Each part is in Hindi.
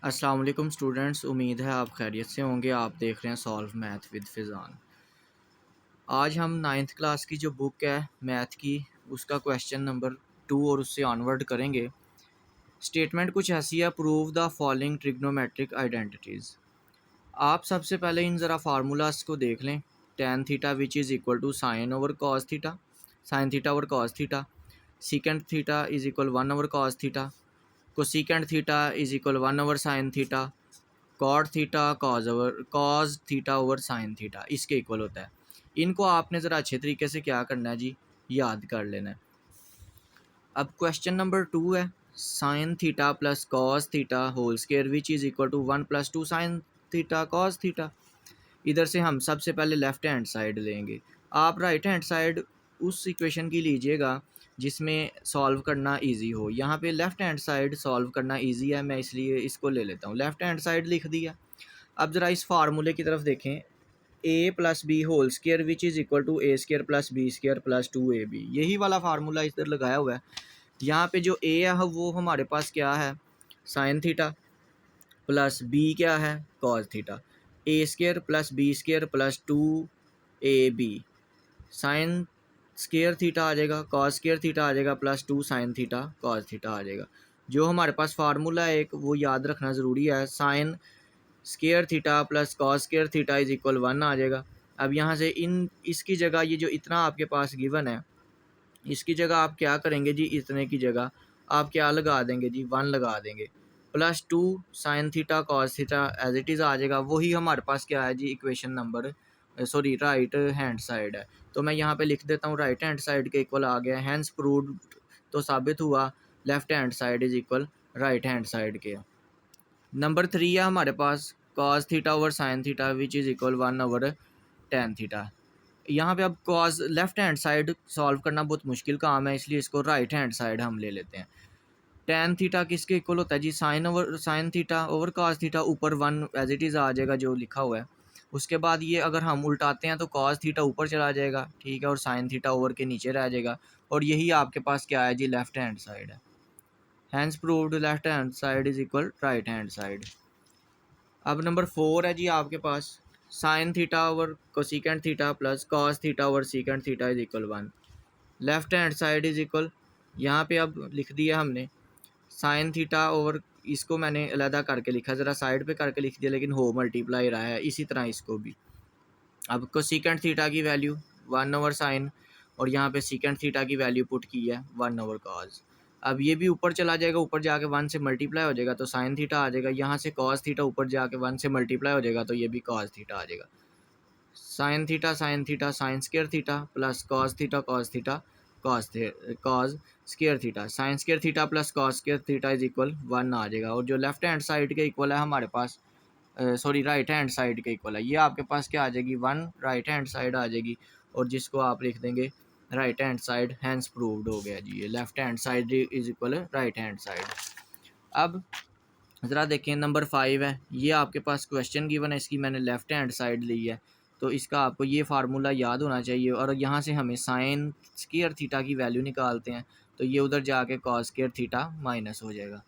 अस्सलाम वालेकुम स्टूडेंट्स, उम्मीद है आप खैरियत से होंगे। आप देख रहे हैं सॉल्व मैथ विद फ़िज़ान। आज हम 9th क्लास की जो बुक है मैथ की, उसका क्वेश्चन नंबर 2 और उससे ऑनवर्ड करेंगे। स्टेटमेंट कुछ ऐसी है, prove the following trigonometric identities. आप सबसे पहले इन ज़रा फार्मूलाज को देख लें। tan theta which is equal to sine over cos theta, sine theta over cos theta. Secant theta is equal 1 over cos theta. Cosecant theta is equal 1 over sine theta. Cot theta cos theta over sine theta इसके इक्वल होता है। इनको आपने ज़रा अच्छे तरीके से क्या करना है जी, याद कर लेना है। अब क्वेश्चन नंबर 2 है, sine theta plus cos theta whole square which is equal to 1 + 2 sine theta cos theta. इधर से हम सबसे पहले लेफ़्ट हैंड साइड लेंगे। आप राइट हैंड साइड उस इक्वेशन की लीजिएगा जिसमें सॉल्व करना इजी हो। यहाँ पे लेफ़्ट हैंड साइड सॉल्व करना इजी है, मैं इसलिए इसको ले लेता हूँ। लेफ़्ट हैंड साइड लिख दिया। अब ज़रा इस फार्मूले की तरफ देखें, a + b whole square which is equal to a square + b square + 2ab। यही वाला फार्मूला इधर लगाया हुआ है। यहाँ पे जो a है वो हमारे पास क्या है, साइन थीटा, प्लस b क्या है, cos theta. a square + b square + 2ab। Sine square theta आ जाएगा, कॉस स्क्वायर थीटा आ जाएगा, +2 साइन थीटा कॉस थीटा आ जाएगा। जो हमारे पास फार्मूला है एक, वो याद रखना ज़रूरी है। Sign square theta plus cos square theta is equal 1 आ जाएगा। अब यहाँ से इसकी जगह ये जो इतना आपके पास गिवन है, इसकी जगह आप क्या करेंगे जी, इतने की जगह आप क्या लगा देंगे जी, 1 लगा देंगे। +2 sine theta cos theta as it is आ जाएगा। वही हमारे पास क्या है जी, equation number right hand side है। तो मैं यहाँ पे लिख देता हूँ राइट हैंड साइड के इक्वल आ गया। हैंस प्रूव्ड, तो साबित हुआ left hand side is equal right hand side के। नंबर 3 है हमारे पास, cos theta over sine theta which is equal 1 over tan theta. यहाँ पे अब cos left hand side solve करना बहुत मुश्किल काम है, इसलिए इसको राइट हैंड साइड हम ले लेते हैं। tan थीटा किसके इक्वल होता है जी, sine theta over cos theta, ऊपर 1 एज इट इज़ आ जाएगा जो लिखा हुआ है। उसके बाद ये अगर हम उल्टाते हैं तो कॉस थीटा ऊपर चला जाएगा, ठीक है, और साइन थीटा ओवर के नीचे रह जाएगा। और यही आपके पास क्या है जी, लेफ्ट हैंड साइड है। Hence proved left hand side is equal right hand side. अब नंबर 4 है जी आपके पास, sine theta over cosecant theta plus cos theta over secant theta is equal 1। Left hand side is equal, यहाँ पे अब लिख दिया हमने साइन थीटा ओवर, इसको मैंने अलहदा करके लिखा, ज़रा साइड पे करके लिख दिया, लेकिन हो मल्टीप्लाई रहा है, इसी तरह इसको भी। अब कोसिकेंट थीटा की वैल्यू 1 ओवर साइन, और यहाँ पे सीकेंट थीटा की वैल्यू पुट की है 1 ओवर कॉस। अब ये भी ऊपर चला जाएगा, ऊपर जाके 1 से मल्टीप्लाई हो जाएगा तो साइन थीटा आ जाएगा। यहाँ से कॉस थीटा ऊपर जाके 1 से मल्टीप्लाई हो जाएगा तो ये भी कॉस थीटा आ जाएगा। Sine theta sine square theta plus cos theta cos square theta, sign square theta plus cos square theta is equal 1 आ जाएगा। और जो लेफ्ट हैंड साइड के इक्वल है हमारे पास, राइट हैंड साइड के इक्वल है, ये आपके पास क्या आ जाएगी, 1 राइट हैंड साइड आ जाएगी। और जिसको आप लिख देंगे right hand side, hence proved हो गया जी, ये left hand side is equal right hand side. अब ज़रा देखें नंबर 5 है, ये आपके पास क्वेश्चन गिवन है, इसकी मैंने लेफ्ट हैंड साइड ली है, तो इसका आपको ये फार्मूला याद होना चाहिए। और यहाँ से हमें साइन स्क्वायर थीटा की वैल्यू निकालते हैं, तो ये उधर जाके कॉस स्क्वायर थीटा माइनस हो जाएगा।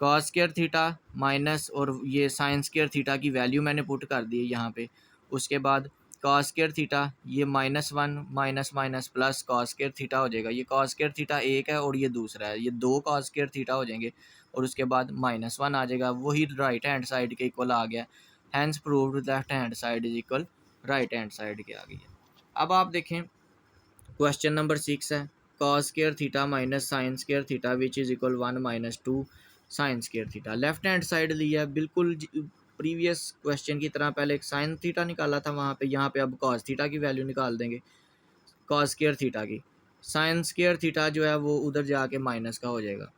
कॉस स्क्वायर थीटा माइनस, और ये साइन स्क्वायर थीटा की वैल्यू मैंने पुट कर दी है यहाँ पे। उसके बाद कॉस स्क्वायर थीटा, ये -1 minus minus plus cos square theta हो जाएगा। ये कॉस स्क्वायर थीटा एक है और ये दूसरा है, ये 2 कॉस स्क्वायर थीटा हो जाएंगे। और उसके बाद -1 आ जाएगा, वही राइट हैंड साइड के इक्वल आ गया। Hence proved left hand side is equal right hand side के आ गई है। अब आप देखें क्वेश्चन नंबर 6 है, cos square theta minus sign square theta which is equal 1 - 2 sign square theta. Left hand side लिया है बिल्कुल प्रीवियस क्वेश्चन की तरह, पहले एक साइन थीटा निकाला था वहाँ पे, यहाँ पे अब कॉस थीटा की वैल्यू निकाल देंगे, कॉस स्क्वायर थीटा की। साइन स्क्वायर थीटा जो है वो उधर जाके माइनस का हो जाएगा।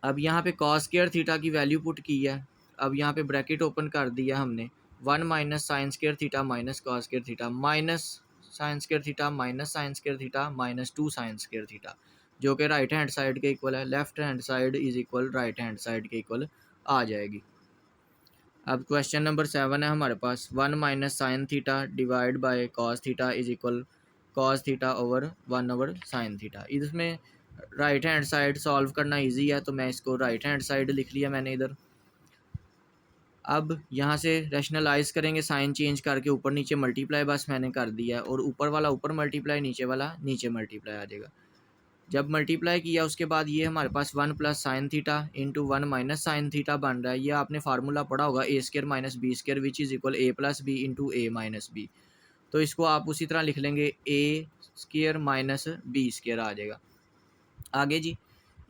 अब यहाँ पे कॉस स्क्वायर थीटा की वैल्यू पुट की है, अब यहाँ पे ब्रैकेट ओपन कर दिया हमने, 1 minus sign square theta minus cos square theta minus sign square theta minus sign square theta -2 sign square theta, जो कि राइट हैंड साइड के इक्वल है। Left hand side is equal right hand side के इक्वल आ जाएगी। अब क्वेश्चन नंबर 7 है हमारे पास, 1 minus sine theta divide by cos theta is equal cos theta over 1 over sine theta. इसमें राइट हैंड साइड सॉल्व करना इजी है, तो मैं इसको राइट हैंड साइड लिख लिया मैंने इधर। अब यहाँ से रैशनलाइज करेंगे, साइन चेंज करके ऊपर नीचे मल्टीप्लाई बस मैंने कर दिया है, और ऊपर वाला ऊपर मल्टीप्लाई, नीचे वाला नीचे मल्टीप्लाई आ जाएगा। जब मल्टीप्लाई किया उसके बाद ये हमारे पास 1 plus sine theta into 1 minus sine theta बन रहा है। ये आपने फार्मूला पढ़ा होगा A square minus B square which is equal A plus B into A minus B. तो इसको आप उसी तरह लिख लेंगे, A square minus B square आ जाएगा। आगे जी,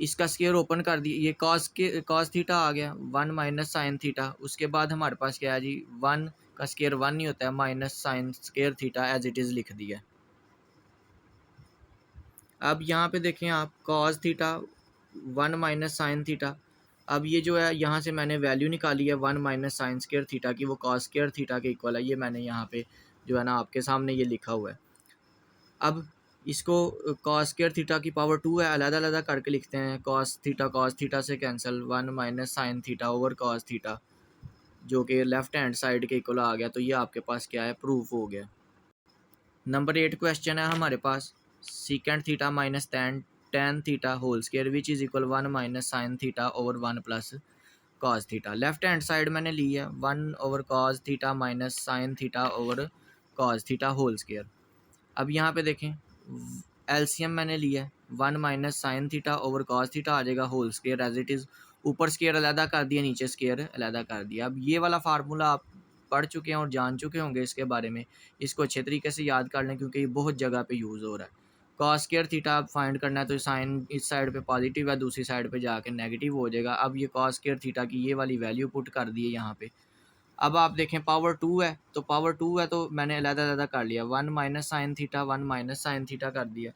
इसका स्केयर ओपन कर दिए, ये कॉस थीटा आ गया 1 माइनस साइन थीटा। उसके बाद हमारे पास क्या है जी, 1 का स्केयर 1 नहीं होता है, minus sine square theta as it is लिख दिया। अब यहाँ पे देखें आप, cos theta 1 minus sine theta. अब ये जो है यहाँ से मैंने वैल्यू निकाली है 1 माइनस साइन स्केयर थीटा की, वो कॉस स्केयर थीटा के इक्वल है। ये मैंने यहाँ पे जो है ना आपके सामने ये लिखा हुआ है। अब इसको कॉस स्केयर थीटा की पावर 2 है, अलग-अलग करके लिखते हैं। कॉस थीटा से cancel, 1 minus sine theta over cos theta, जो कि लेफ्ट हैंड साइड के इक्वल आ गया। तो ये आपके पास क्या है, प्रूफ हो गया। नंबर 8 क्वेश्चन है हमारे पास, secant theta minus tan theta whole square which is equal 1 minus sine theta over 1 plus cos theta. Left hand side मैंने ली है 1 over cos theta minus sine theta over cos theta whole square. अब यहाँ पे देखें, एलसीएम मैंने लिया है 1 minus sine theta over cos theta आ जाएगा whole square as it is. ऊपर स्केयर अलहदा कर दिया, नीचे स्केयर अलहदा कर दिया। अब ये वाला फार्मूला आप पढ़ चुके हैं और जान चुके होंगे इसके बारे में। इसको अच्छे तरीके से याद कर लें क्योंकि ये बहुत जगह पे यूज़ हो रहा है। कॉस स्केयर थीटा आप फाइंड करना है तो साइन इस साइड पे पॉजिटिव है, दूसरी साइड पे जाके नेगेटिव हो जाएगा। अब ये कॉस स्केयर थीटा की ये वाली वैल्यू पुट कर दी है यहाँ पे। अब आप देखें पावर 2 है, तो पावर 2 है तो मैंने अलग-अलग कर लिया, 1 minus sine theta 1 minus sine theta कर दिया।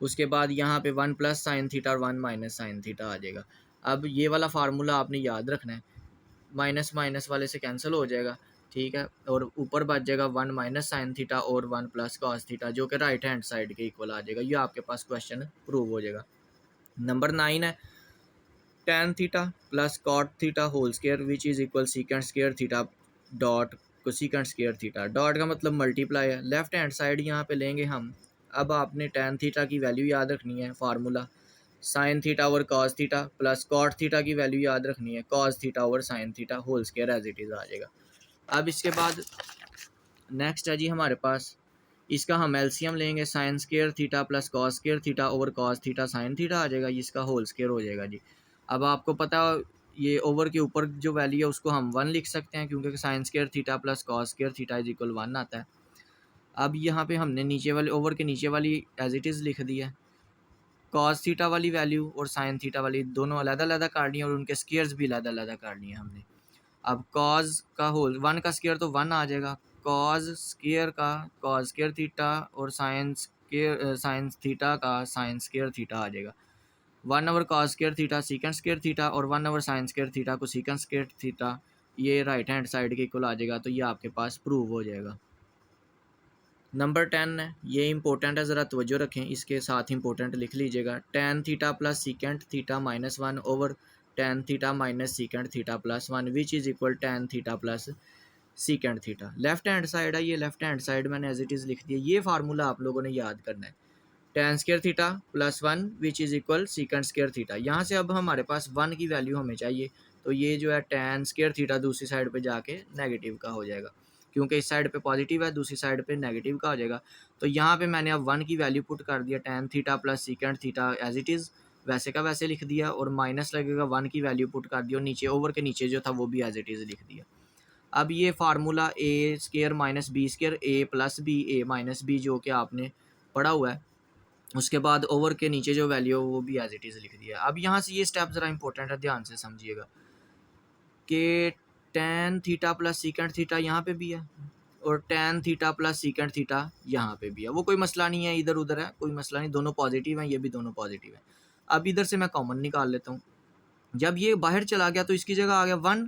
उसके बाद यहाँ पे 1 प्लस साइन थीटा और 1 माइनस साइन थीटा आ जाएगा। अब ये वाला फार्मूला आपने याद रखना है, माइनस माइनस वाले से कैंसिल हो जाएगा, ठीक है। और ऊपर बच जाएगा 1 माइनस साइन थीटा और 1 प्लस कॉस थीटा, जो कि राइट हैंड साइड के इक्वल आ जाएगा। ये आपके पास क्वेश्चन प्रूव हो जाएगा। नंबर 9 है, tan theta plus cot theta whole square which is equal secant square theta dot cosecant square theta. Dot का मतलब मल्टीप्लाई है। लेफ्ट हैंड साइड यहाँ पे लेंगे हम। अब आपने tan थीटा की वैल्यू याद रखनी है, formula sine theta over cos theta plus cot theta की वैल्यू याद रखनी है, cos theta over sine theta whole square as it is आ जाएगा। अब इसके बाद नेक्स्ट है जी हमारे पास, इसका हम एलसीएम लेंगे, sine square theta plus cos square theta over cos theta sine theta आ जाएगा, इसका होल स्केयर हो जाएगा जी। अब आपको पता ये ओवर के ऊपर जो वैल्यू है उसको हम 1 लिख सकते हैं क्योंकि sign square theta plus cos square theta is equal 1 आता है। अब यहाँ पे हमने नीचे वाले ओवर के नीचे वाली एज इट इज़ लिख दी है। कॉस थीटा वाली वैल्यू और साइन थीटा वाली दोनों अलग-अलग करनी है और उनके स्केयर्स भी अलग-अलग करनी है हमने। अब कॉस का होल 1 का स्केयर तो 1 आ जाएगा, कॉस स्केयर थीटा और साइन थीटा का साइन स्केयर थीटा आ जाएगा। 1 over cos square theta secant square theta और 1 ओवर साइन स्केयर थीटा को सीकेंट स्केयर थीटा, ये राइट हैंड साइड के इक्वल आ जाएगा। तो ये आपके पास प्रूव हो जाएगा। नंबर 10 है, ये इंपॉर्टेंट है, ज़रा तवज्जो रखें, इसके साथ इंपॉर्टेंट लिख लीजिएगा। tan theta plus secant theta minus 1 over tan theta minus secant theta plus 1 which is equal tan theta plus secant theta. Left hand side है, ये लेफ्ट हैंड साइड मैंने एज इट इज़ लिख दिया। ये फार्मूला आप लोगों ने याद करना है, tan square theta plus 1 which is equal secant square theta. यहाँ से अब हमारे पास 1 की वैल्यू हमें चाहिए, तो ये जो है tan स्केयर थीटा दूसरी साइड पे जाके नेगेटिव का हो जाएगा, क्योंकि इस साइड पे पॉजिटिव है, दूसरी साइड पे नेगेटिव का हो जाएगा। तो यहाँ पे मैंने अब 1 की वैल्यू पुट कर दिया, tan theta plus secant theta as it is वैसे का वैसे लिख दिया, और माइनस लगेगा 1 की वैल्यू पुट कर दी और नीचे ओवर के नीचे जो था वो भी एज इट इज़ लिख दिया। अब ये फार्मूला ए स्केयर माइनस बी स्केयर ए प्लस बी ए माइनस बी जो कि आपने पढ़ा हुआ है, उसके बाद ओवर के नीचे जो वैल्यू है वो भी एज इट इज़ लिख दिया। अब यहाँ से ये स्टेप ज़रा इंपॉर्टेंट है, ध्यान से समझिएगा कि tan theta plus secant theta यहाँ पे भी है और tan theta plus secant theta यहाँ पे भी है। वो कोई मसला नहीं है, इधर उधर है कोई मसला नहीं, दोनों पॉजिटिव हैं, ये भी दोनों पॉजिटिव हैं। अब इधर से मैं कॉमन निकाल लेता हूँ। जब ये बाहर चला गया तो इसकी जगह आ गया 1,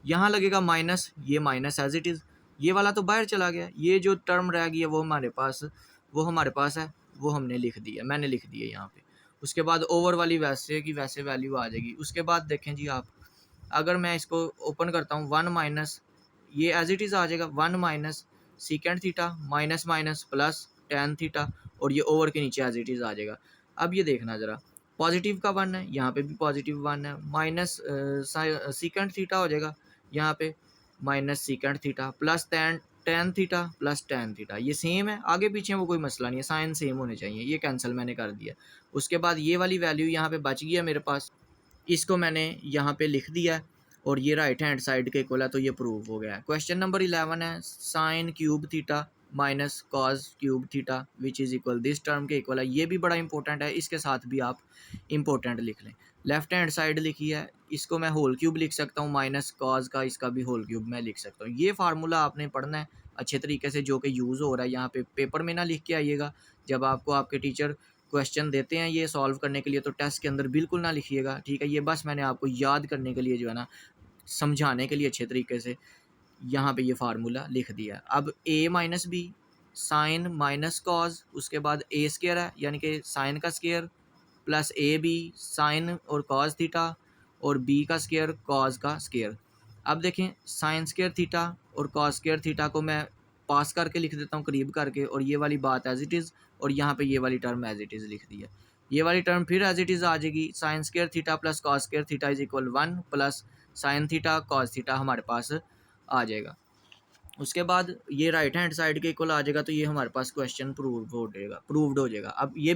यहाँ लगेगा माइनस, ये माइनस एज इट इज़, ये वाला तो बाहर चला गया, ये जो टर्म रह गई है वो हमारे पास है, वो हमने लिख दी है, मैंने लिख दी है यहाँ पे। उसके बाद ओवर वाली वैसे की वैसे वैल्यू आ जाएगी। उसके बाद देखें जी आप, अगर मैं इसको ओपन करता हूँ 1 माइनस, ये एज इट इज़ आ जाएगा 1 minus secant theta minus minus plus tan theta, और ये ओवर के नीचे एज इट इज़ आ जाएगा। अब ये देखना ज़रा, पॉजिटिव का 1 है, यहाँ पे भी पॉजिटिव 1 है, माइनस सीकेंट थीटा हो जाएगा यहाँ पे, minus secant theta plus tan theta plus tan theta, ये सेम है, आगे पीछे वो कोई मसला नहीं है, साइन सेम होने चाहिए, ये कैंसिल मैंने कर दिया। उसके बाद ये वाली वैल्यू यहाँ पे बच गया मेरे पास, इसको मैंने यहाँ पे लिख दिया और ये राइट हैंड साइड के इक्वल है, तो ये प्रूव हो गया है। क्वेश्चन नंबर 11 है sine cube theta minus cos cube theta which is equal this term के इक्वल है। ये भी बड़ा इंपॉर्टेंट है, इसके साथ भी आप इंपॉर्टेंट लिख लें। लेफ्ट हैंड साइड लिखी है, इसको मैं होल क्यूब लिख सकता हूँ, माइनस कॉस का इसका भी होल क्यूब मैं लिख सकता हूँ। ये फार्मूला आपने पढ़ना है अच्छे तरीके से, जो कि यूज़ हो रहा है यहाँ पे पेपर में ना लिख के आइएगा। जब आपको आपके टीचर क्वेश्चन देते हैं ये सॉल्व करने के लिए, तो टेस्ट के अंदर बिल्कुल ना लिखिएगा, ठीक है। ये बस मैंने आपको याद करने के लिए जो है ना, समझाने के लिए अच्छे तरीके से यहाँ पे ये फार्मूला लिख दिया। अब a minus B sine minus cos, उसके बाद a स्केयर है यानी कि साइन का square, plus A B sine और कॉज थीटा, और b का स्केयर कॉज का स्केयर। अब देखें साइन स्केयर थीटा और कॉज स्केयर थीटा को मैं पास करके लिख देता हूँ करीब करके, और ये वाली बात एज इट इज़, और यहाँ पे ये वाली टर्म एज इट इज़ लिख दिया। ये वाली टर्म फिर एज इट इज़ आ जाएगी, sign square theta plus cos square theta is equal 1 plus sine theta cos theta हमारे पास आ जाएगा। उसके बाद ये राइट हैंड साइड के इक्वल आ जाएगा, तो ये हमारे पास क्वेश्चन प्रूव्ड हो जाएगा। अब ये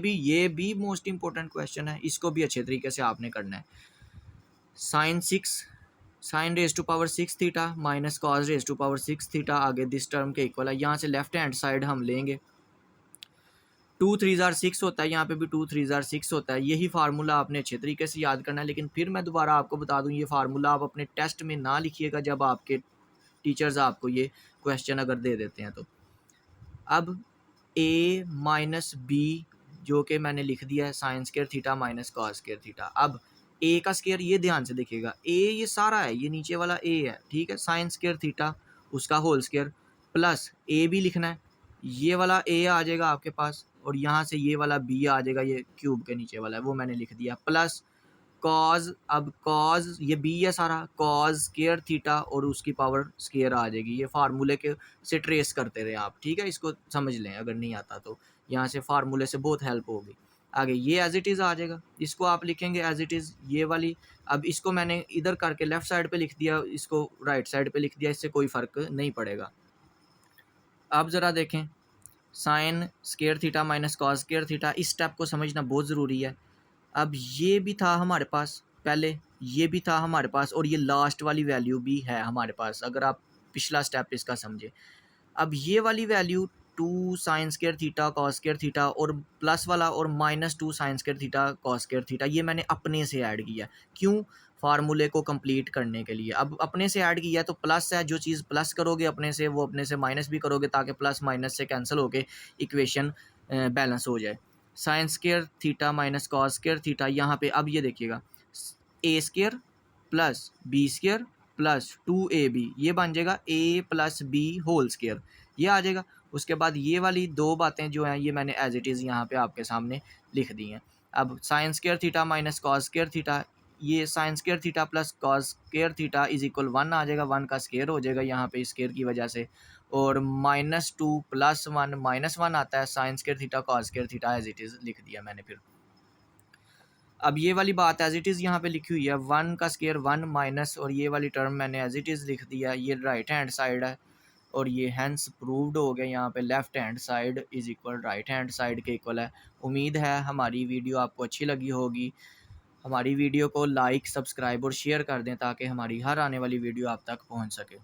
भी मोस्ट इंपॉर्टेंट क्वेश्चन है, इसको भी अच्छे तरीके से आपने करना है। Sine raise to power 6 theta minus cos raise to power 6 theta आगे दिस टर्म के इक्वल है। यहाँ से लेफ्ट हैंड साइड हम लेंगे, 2 3 6 होता है, यहाँ पे भी 2 3 6 होता है। यही फार्मूला आपने अच्छे तरीके से याद करना है। लेकिन फिर मैं दोबारा आपको बता दूँ, ये फार्मूला आप अपने टेस्ट में ना लिखिएगा जब आपके टीचर्स आपको ये क्वेश्चन अगर दे देते हैं तो। अब a माइनस बी जो कि मैंने लिख दिया है sine square theta minus cos square theta. अब a का स्केयर, ये ध्यान से देखिएगा, a ये सारा है, ये नीचे वाला a है, ठीक है, साइन स्केयर थीटा उसका होल स्केयर प्लस a भी लिखना है, ये वाला a आ जाएगा आपके पास, और यहाँ से ये वाला b आ जाएगा, ये क्यूब के नीचे वाला है वो मैंने लिख दिया, प्लस कॉज, अब कॉज ये बी है सारा, कॉज स्केयर थीटा और उसकी पावर स्केयर आ जाएगी। ये फार्मूले के से ट्रेस करते रहे आप, ठीक है, इसको समझ लें अगर नहीं आता तो, यहाँ से फार्मूले से बहुत हेल्प होगी। आगे ये एज इट इज़ आ जाएगा, इसको आप लिखेंगे एज इट इज़ ये वाली। अब इसको मैंने इधर करके लेफ़्ट साइड पे लिख दिया, इसको राइट साइड पे लिख दिया, इससे कोई फ़र्क नहीं पड़ेगा। अब ज़रा देखें, sine square theta minus cos square theta, इस स्टेप को समझना बहुत ज़रूरी है। अब ये भी था हमारे पास पहले, ये भी था हमारे पास, और ये लास्ट वाली वैल्यू भी है हमारे पास, अगर आप पिछला स्टेप इसका समझे। अब ये वाली value 2 sign square theta cos square theta और प्लस वाला और minus 2 sign square theta cos square theta, ये मैंने अपने से ऐड किया। क्यों? फार्मूले को कंप्लीट करने के लिए। अब अपने से ऐड किया तो प्लस है, जो चीज़ प्लस करोगे अपने से वो अपने से माइनस भी करोगे, ताकि प्लस माइनस से कैंसिल होके इक्वेशन बैलेंस हो जाए। Sine square theta minus cos square theta, यहाँ पे अब ये देखिएगा, A square plus B square plus 2ab, ये बन जाएगा a plus B whole square, ये आ जाएगा। उसके बाद ये वाली दो बातें जो हैं ये मैंने एज इट इज़ यहाँ पे आपके सामने लिख दी हैं। अब sine square theta minus cos square theta, ये sine square theta plus cos square theta is equal 1 आ जाएगा, 1 का स्केयर हो जाएगा यहाँ पे स्केयर की वजह से, और -2 + 1 -1 आता है, sine square theta cos square theta as it is लिख दिया मैंने फिर। अब ये वाली बात एज इट इज़ यहाँ पे लिखी हुई है, 1 का स्केयर 1 माइनस, और ये वाली टर्म मैंने एज इट इज़ लिख दिया, ये राइट हैंड साइड है, और ये हैंस प्रूव्ड हो गया। यहाँ पे left hand side is equal right hand side के इक्वल है। उम्मीद है हमारी वीडियो आपको अच्छी लगी होगी। हमारी वीडियो को लाइक, सब्सक्राइब और शेयर कर दें ताकि हमारी हर आने वाली वीडियो आप तक पहुँच सके।